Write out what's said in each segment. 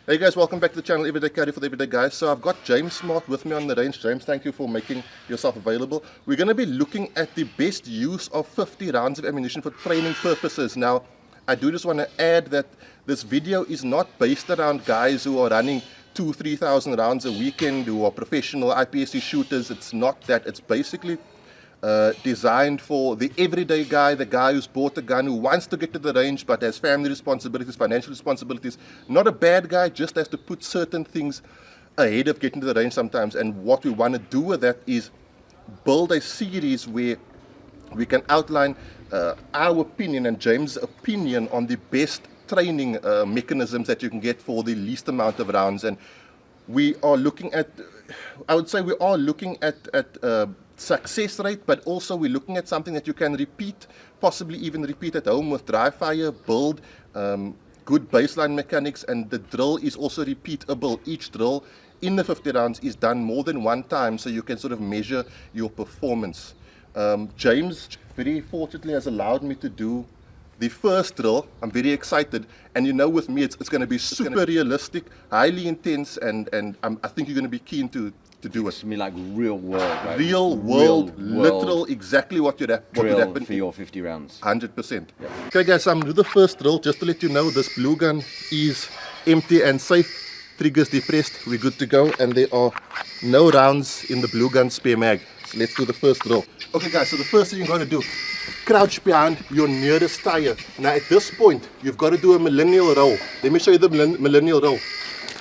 Hey guys, welcome back to the channel Everyday Carry for the Everyday Guys. So I've got James Smart with me on the range. James, thank you for making yourself available. We're going to be looking at the best use of 50 rounds of ammunition for training purposes. Now, I do just want to add that this video is not based around guys who are running 2,000-3,000 rounds a weekend, who are professional IPSC shooters. It's not that. It's basically designed for the everyday guy, the guy who's bought a gun, who wants to get to the range but has family responsibilities, financial responsibilities. Not a bad guy, just has to put certain things ahead of getting to the range sometimes. And what we want to do with that is build a series where we can outline our opinion and James' opinion on the best training mechanisms that you can get for the least amount of rounds. And we are looking at, I would say we are looking at success rate, but also we're looking at something that you can repeat, possibly even repeat at home with dry fire, build good baseline mechanics, and the drill is also repeatable. Each drill in the 50 rounds is done more than one time, so you can sort of measure your performance. James very fortunately has allowed me to do the first drill. I'm very excited, and you know, with me it's going to be super realistic, highly intense, and I think you're going to be keen to do it. It's me like real world, right? Real world, literal, exactly what would happen for your 50 rounds. 100%. Yeah. Okay guys, so I'm going to do the first drill. Just to let you know, this blue gun is empty and safe. Triggers depressed, we're good to go, and there are no rounds in the blue gun spare mag. Let's do the first drill. Okay guys, so the first thing you're going to do, crouch behind your nearest tire. Now at this point, you've got to do a millennial roll. Let me show you the millennial roll.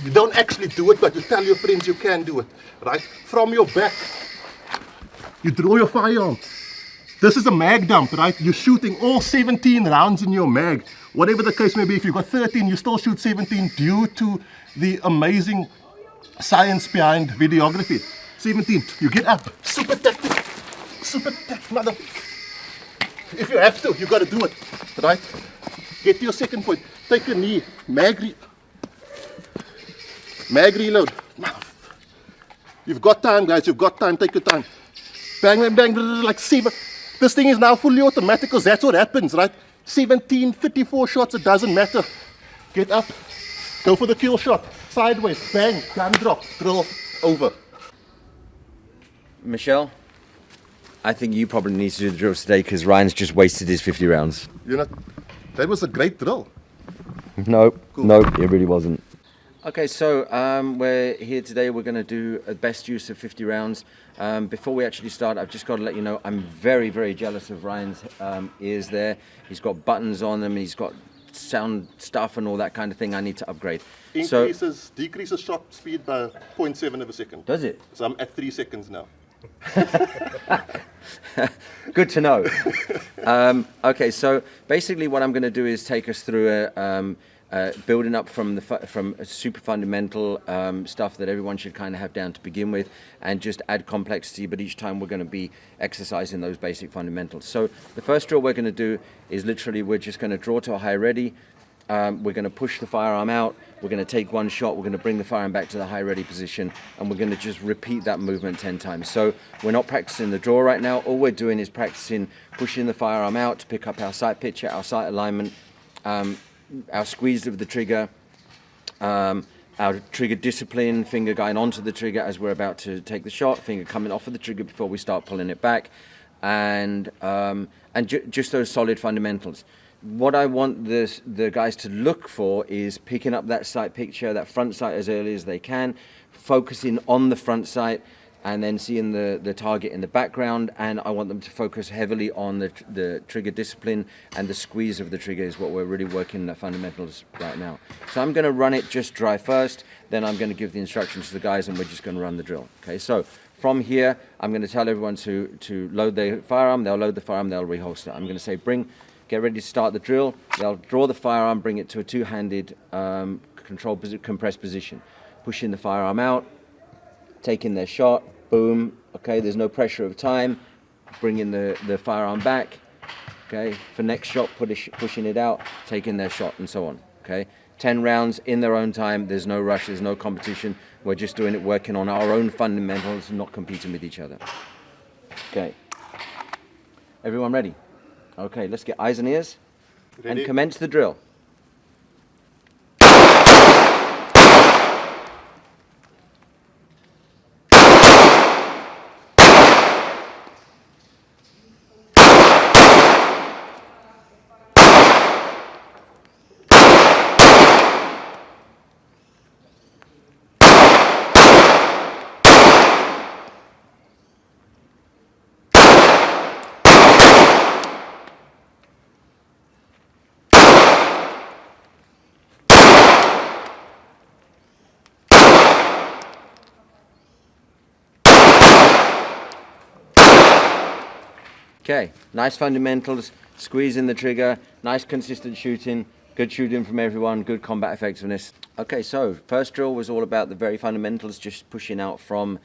You don't actually do it, but you tell your friends you can do it, right? From your back, you draw your firearm. This is a mag dump, right? You're shooting all 17 rounds in your mag. Whatever the case may be, if you've got 13, you still shoot 17 due to the amazing science behind videography. 17, you get up, super tactic, mother. If you have to, you got to do it, right? Get to your second point, take a knee, mag reload. You've got time, guys. You've got time. Take your time. Bang, bang, bang, like 7. This thing is now fully automatic because that's what happens, right? 17, 54 shots, it doesn't matter. Get up. Go for the kill shot. Sideways. Bang. Gun drop. Drill. Over. Michelle, I think you probably need to do the drills today because Ryan's just wasted his 50 rounds. You know, that was a great drill. Nope. Cool. Nope, it really wasn't. Okay, so we're here today. We're going to do a best use of 50 rounds. Before we actually start, I've just got to let you know I'm very, very jealous of Ryan's ears there. He's got buttons on them. He's got sound stuff and all that kind of thing. I need to upgrade. Decreases shot speed by 0.7 of a second. Does it? So I'm at 3 seconds now. Good to know. Okay, so basically what I'm going to do is take us through building up from super fundamental stuff that everyone should kind of have down to begin with, and just add complexity, but each time we're going to be exercising those basic fundamentals. So the first drill we're going to do is literally we're just going to draw to a high ready. We're going to push the firearm out, we're going to take one shot, we're going to bring the firearm back to the high ready position, and we're going to just repeat that movement 10 times. So we're not practicing the draw right now. All we're doing is practicing pushing the firearm out to pick up our sight picture, our sight alignment, our squeeze of the trigger, our trigger discipline, finger going onto the trigger as we're about to take the shot, finger coming off of the trigger before we start pulling it back, and just those solid fundamentals. What I want the guys to look for is picking up that sight picture, that front sight as early as they can, focusing on the front sight, and then seeing the target in the background. And I want them to focus heavily on the trigger discipline, and the squeeze of the trigger is what we're really working the fundamentals right now. So I'm going to run it just dry first, then I'm going to give the instructions to the guys, and we're just going to run the drill. Okay, so from here, I'm going to tell everyone to load their firearm. They'll load the firearm, they'll reholster. I'm going to say get ready to start the drill. They'll draw the firearm, bring it to a two-handed compressed position, pushing the firearm out, taking their shot, boom, okay, there's no pressure of time, bringing the firearm back, okay, for next shot, pushing it out, taking their shot, and so on, okay. 10 rounds in their own time, there's no rush, there's no competition, we're just doing it, working on our own fundamentals, not competing with each other. Okay, everyone ready? Okay, let's get eyes and ears, ready, and commence the drill. Okay, nice fundamentals, squeezing the trigger, nice consistent shooting, good shooting from everyone, good combat effectiveness. Okay, so first drill was all about the very fundamentals, just pushing out from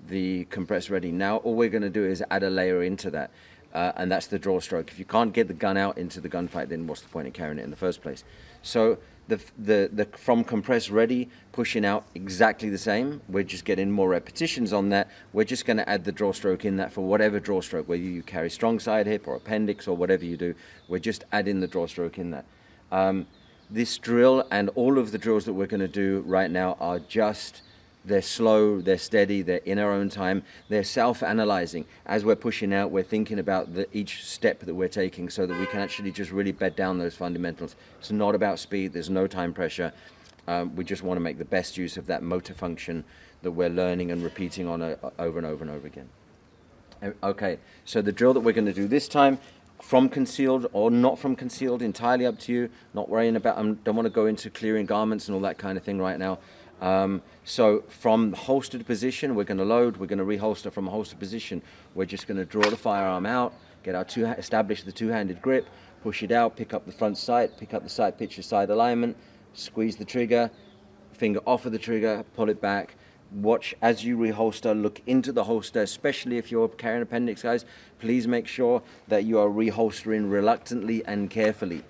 the compress ready. Now all we're going to do is add a layer into that, and that's the draw stroke. If you can't get the gun out into the gunfight, then what's the point of carrying it in the first place? So the from compress ready, pushing out exactly the same. We're just getting more repetitions on that. We're just going to add the draw stroke in that for whatever draw stroke, whether you carry strong side hip or appendix or whatever you do, we're just adding the draw stroke in that. This drill and all of the drills that we're going to do right now are just, they're slow, they're steady, they're in our own time, they're self-analyzing. As we're pushing out, we're thinking about each step that we're taking so that we can actually just really bed down those fundamentals. It's not about speed, there's no time pressure. We just want to make the best use of that motor function that we're learning and repeating on over and over and over again. Okay, so the drill that we're going to do this time, from concealed or not from concealed, entirely up to you. Not worrying about, don't want to go into clearing garments and all that kind of thing right now. So from the holstered position, we're going to load, we're going to reholster from a holstered position. We're just going to draw the firearm out, get our establish the two-handed grip, push it out, pick up the front sight, pick up the sight picture side alignment, squeeze the trigger, finger off of the trigger, pull it back. Watch as you reholster, look into the holster, especially if you're carrying appendix, guys. Please make sure that you are reholstering reluctantly and carefully,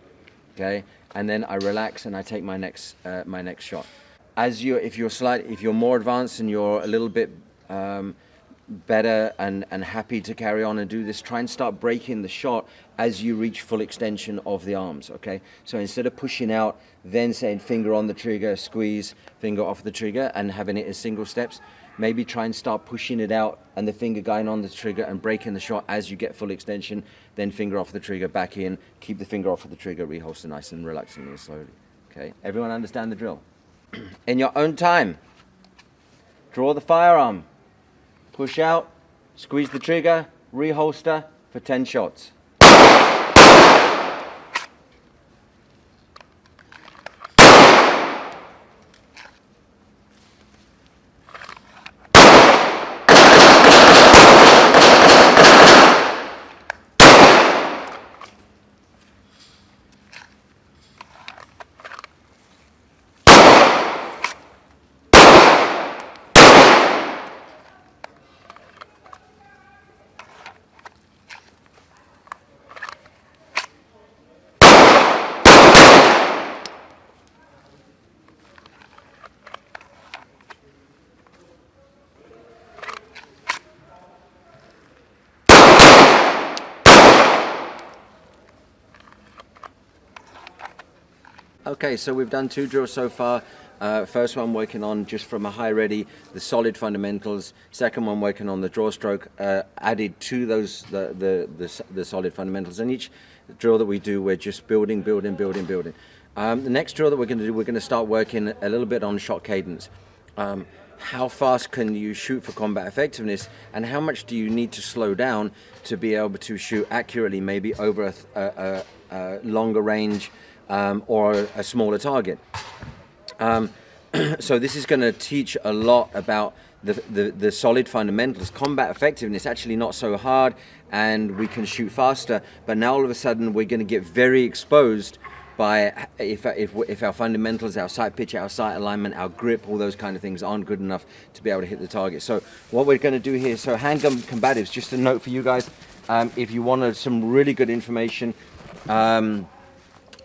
okay? And then I relax and I take my next shot. If you're more advanced and you're a little bit better and happy to carry on and do this, try and start breaking the shot as you reach full extension of the arms, okay? So instead of pushing out, then saying finger on the trigger, squeeze, finger off the trigger, and having it as single steps, maybe try and start pushing it out and the finger going on the trigger and breaking the shot as you get full extension, then finger off the trigger, back in, keep the finger off of the trigger, reholster nice and relaxingly and slowly, okay? Everyone understand the drill? In your own time, draw the firearm, push out, squeeze the trigger, reholster for 10 shots. Okay, so we've done 2 drills so far. First one working on just from a high ready, the solid fundamentals. Second one working on the draw stroke, added to those the solid fundamentals. And each drill that we do, we're just building. The next drill that we're going to do, we're going to start working a little bit on shot cadence. How fast can you shoot for combat effectiveness, and how much do you need to slow down to be able to shoot accurately, maybe over a longer range or a smaller target. So this is going to teach a lot about the solid fundamentals. Combat effectiveness, actually not so hard, and we can shoot faster, but now all of a sudden we're going to get very exposed by if our fundamentals, our sight pitch, our sight alignment, our grip, all those kind of things aren't good enough to be able to hit the target. So what we're going to do here, so handgun combatives, just a note for you guys, if you wanted some really good information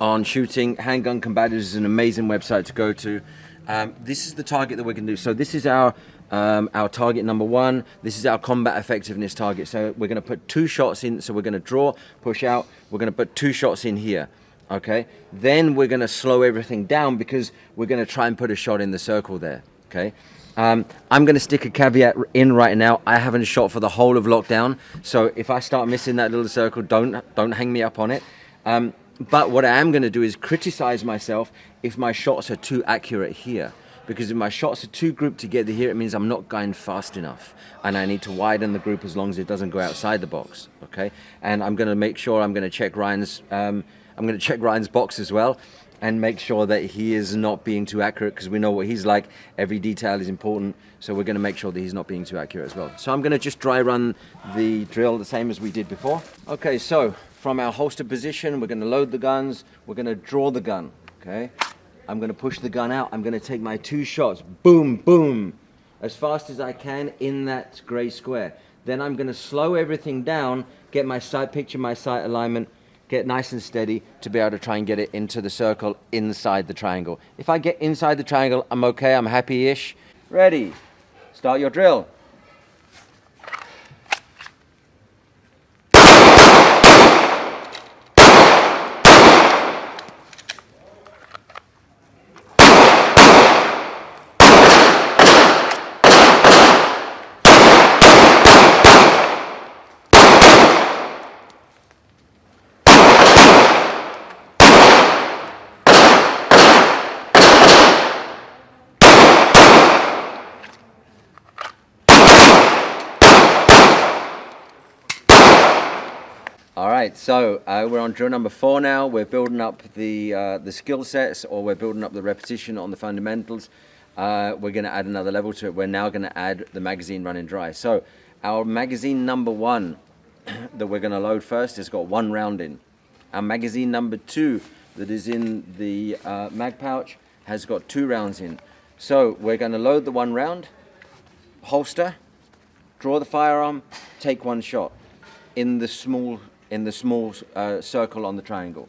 on shooting, Handgun Combatives is an amazing website to go to. This is the target that we're going to do. So this is our target number 1. This is our combat effectiveness target. So we're going to put 2 shots in. So we're going to draw, push out. We're going to put 2 shots in here. Okay. Then we're going to slow everything down because we're going to try and put a shot in the circle there. Okay. I'm going to stick a caveat in right now. I haven't shot for the whole of lockdown. So if I start missing that little circle, don't hang me up on it. But what I am going to do is criticize myself if my shots are too accurate here. Because if my shots are too grouped together here, it means I'm not going fast enough. And I need to widen the group as long as it doesn't go outside the box. Okay? And I'm going to make sure I'm going to check Ryan's box as well. and make sure that he is not being too accurate, because we know what he's like. Every detail is important, so we're going to make sure that he's not being too accurate as well. So I'm going to just dry run the drill the same as we did before. Okay, so from our holster position, we're going to load the guns, we're going to draw the gun, okay? I'm going to push the gun out, I'm going to take my 2 shots, boom, boom, as fast as I can in that gray square. Then I'm going to slow everything down, get my sight picture, my sight alignment, get nice and steady to be able to try and get it into the circle inside the triangle. If I get inside the triangle, I'm okay, I'm happy-ish. Ready, start your drill. All right, so we're on drill number 4 now. We're building up the skill sets, or we're building up the repetition on the fundamentals. We're going to add another level to it. We're now going to add the magazine running dry. So our magazine number 1 that we're going to load first has got 1 round in. Our magazine number 2 that is in the mag pouch has got 2 rounds in. So we're going to load the 1 round, holster, draw the firearm, take 1 shot in the small circle on the triangle.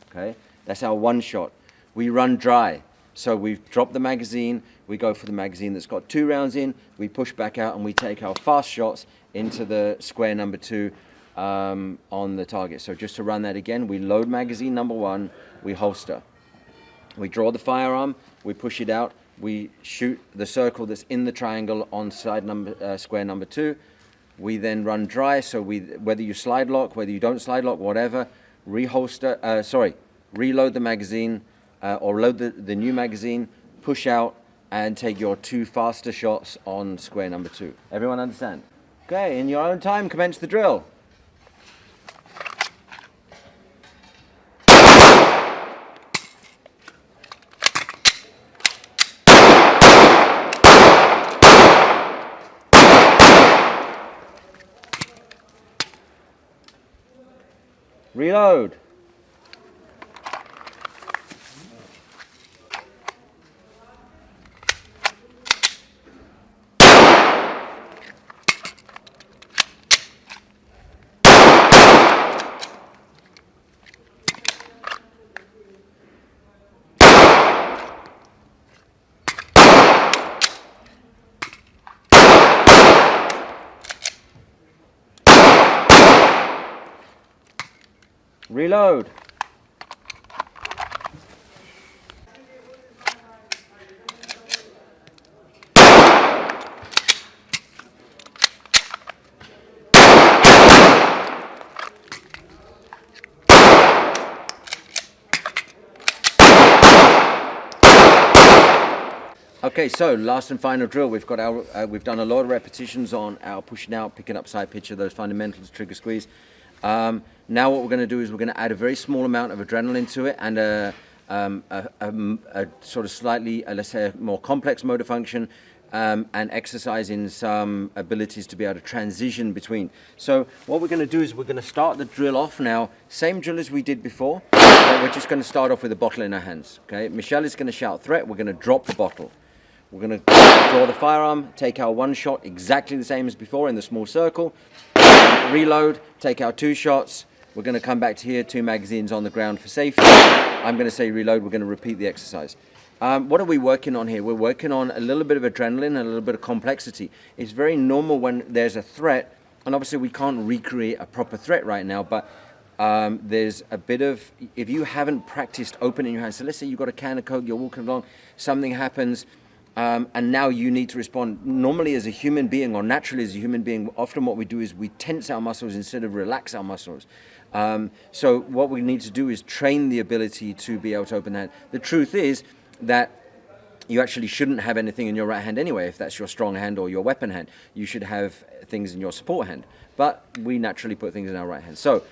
Okay, that's our 1 shot. We run dry, so we've dropped the magazine, we go for the magazine that's got 2 rounds in, we push back out and we take our fast shots into the square number 2 on the target. So just to run that again, we load magazine number 1, we holster, we draw the firearm, we push it out, we shoot the circle that's in the triangle on side square number 2. We then run dry, so whether you slide lock, whether you don't slide lock, whatever, reload the magazine, or load the new magazine, push out, and take your 2 faster shots on square number 2. Everyone understand? Okay, in your own time, commence the drill. Reload. Reload. Okay, so last and final drill. We've got our we've done a lot of repetitions on our pushing out, picking up sight picture, those fundamentals, trigger squeeze. Now what we're going to do is we're going to add a very small amount of adrenaline to it, and a sort of slightly, let's say, a more complex motor function, and exercising some abilities to be able to transition between. So what we're going to do is we're going to start the drill off now, same drill as we did before, but we're just going to start off with a bottle in our hands. Okay, Michelle is going to shout threat, we're going to drop the bottle. We're going to draw the firearm, take our 1 shot exactly the same as before in the small circle, reload, take our 2 shots. We're going to come back to here, 2 magazines on the ground for safety. I'm going to say reload, we're going to repeat the exercise. What are we working on here? We're working on a little bit of adrenaline and a little bit of complexity. It's very normal when there's a threat, and obviously we can't recreate a proper threat right now, but there's a bit of, if you haven't practiced opening your hands, so let's say you've got a can of Coke, you're walking along, something happens, and now you need to respond. Normally as a human being, or naturally as a human being, often what we do is we tense our muscles instead of relax our muscles. So what we need to do is train the ability to be able to open the hand. The truth is that you actually shouldn't have anything in your right hand anyway, if that's your strong hand or your weapon hand. You should have things in your support hand. But we naturally put things in our right hand. So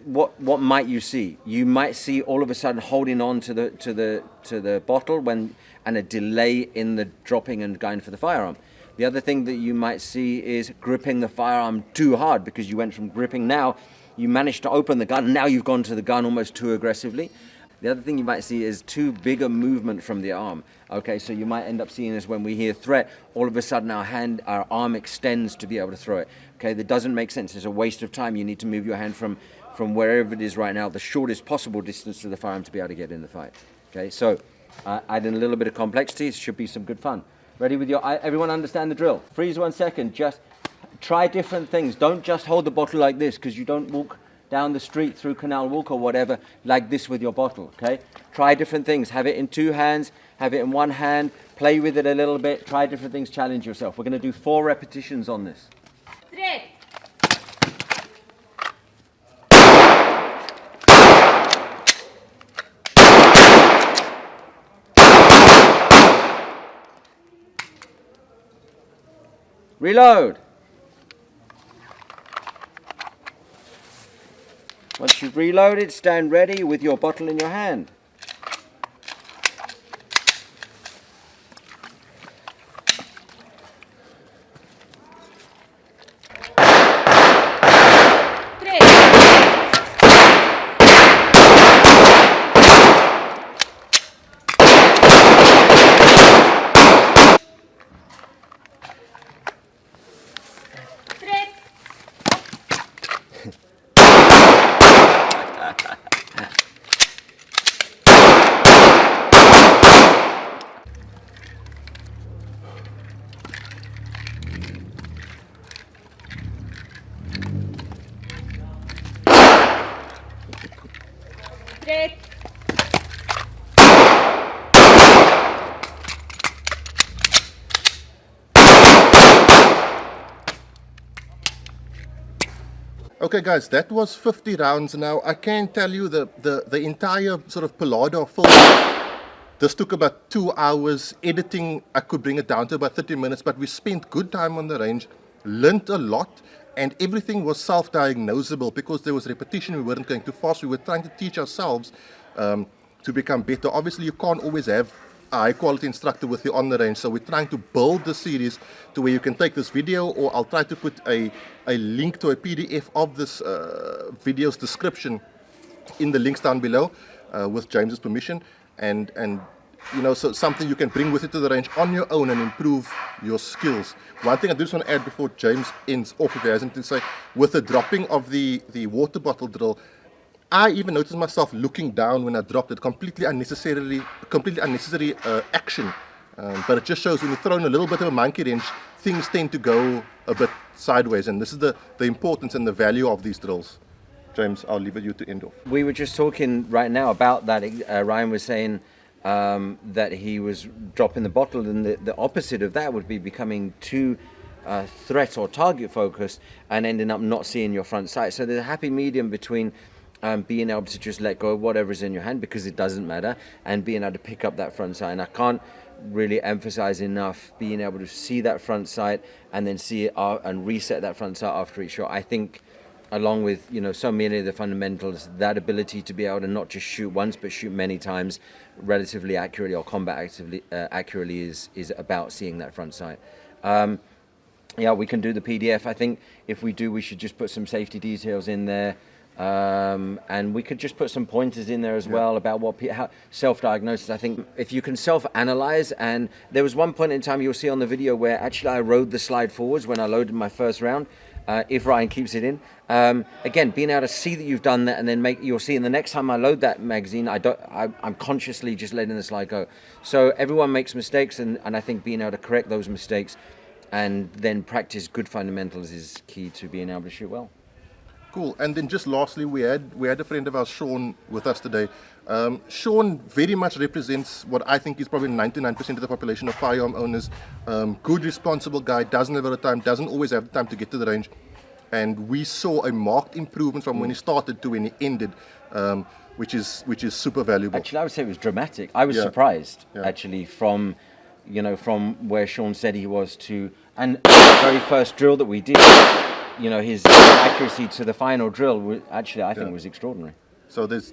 what might you see? You might see all of a sudden holding on to the bottle and a delay in the dropping and going for the firearm. The other thing that you might see is gripping the firearm too hard, because you went from gripping, now you managed to open the gun, and now you've gone to the gun almost too aggressively. The other thing you might see is too big a movement from the arm. Okay, so you might end up seeing is when we hear threat, all of a sudden our arm extends to be able to throw it. Okay, that doesn't make sense. It's a waste of time. You need to move your hand from wherever it is right now, the shortest possible distance to the firearm to be able to get in the fight. Okay, so adding a little bit of complexity, it should be some good fun. Ready with your, everyone understand the drill? Freeze 1 second, just try different things. Don't just hold the bottle like this, because you don't walk down the street through Canal Walk or whatever like this with your bottle, okay? Try different things. Have it in 2 hands, have it in 1 hand, play with it a little bit, try different things, challenge yourself. We're going to do 4 repetitions on this. 3. Reload. Once you've reloaded, stand ready with your bottle in your hand. Okay guys, that was 50 rounds. Now I can tell you the entire sort of Polado of film, this took about 2 hours. Editing, I could bring it down to about 30 minutes, but we spent good time on the range, learnt a lot, and everything was self-diagnosable because there was repetition. We weren't going too fast. We were trying to teach ourselves to become better. Obviously you can't always have a high quality instructor with you on the range, so we're trying to build the series to where you can take this video, or I'll try to put a link to a PDF of this video's description in the links down below with James's permission, and you know, so something you can bring with you to the range on your own and improve your skills. One thing I do just want to add before James ends off, if he hasn't, to say, with the dropping of the water bottle drill, I even noticed myself looking down when I dropped it. Completely unnecessary action. But it just shows when you throw in a little bit of a monkey wrench, things tend to go a bit sideways. And this is the importance and the value of these drills. James, I'll leave it you to end off. We were just talking right now about that. Ryan was saying that he was dropping the bottle, and the opposite of that would be becoming too threat or target focused and ending up not seeing your front sight. So there's a happy medium between being able to just let go of whatever's in your hand, because it doesn't matter, and being able to pick up that front sight. And I can't really emphasize enough being able to see that front sight and then see it and reset that front sight after each shot. I think, along with, you know, so many of the fundamentals, that ability to be able to not just shoot once but shoot many times relatively accurately, or combat accurately, is about seeing that front sight. Yeah, we can do the PDF. I think if we do, we should just put some safety details in there. And we could just put some pointers in there as well about how self-diagnosis. I think if you can self-analyze, and there was one point in time you'll see on the video where actually I rode the slide forwards when I loaded my first round, if Ryan keeps it in. Again, being able to see that you've done that, and then you'll see in the next time I load that magazine, I'm consciously just letting the slide go. So everyone makes mistakes, and I think being able to correct those mistakes and then practice good fundamentals is key to being able to shoot well. Cool. And then just lastly, we had a friend of ours, Sean, with us today. Sean very much represents what I think is probably 99% of the population of firearm owners. Good, responsible guy, doesn't have a lot of time, doesn't always have the time to get to the range. And we saw a marked improvement from when he started to when he ended, which is super valuable. Actually, I would say it was dramatic. I was surprised, actually, from where Sean said he was to, and the very first drill that we did, you know, his accuracy to the final drill, actually, I think was extraordinary. So there's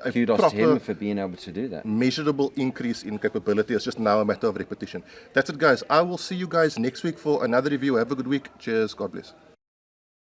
a Kudos to proper him for being able to do that. measurable increase in capability. It's just now a matter of repetition. That's it, guys. I will see you guys next week for another review. Have a good week. Cheers. God bless.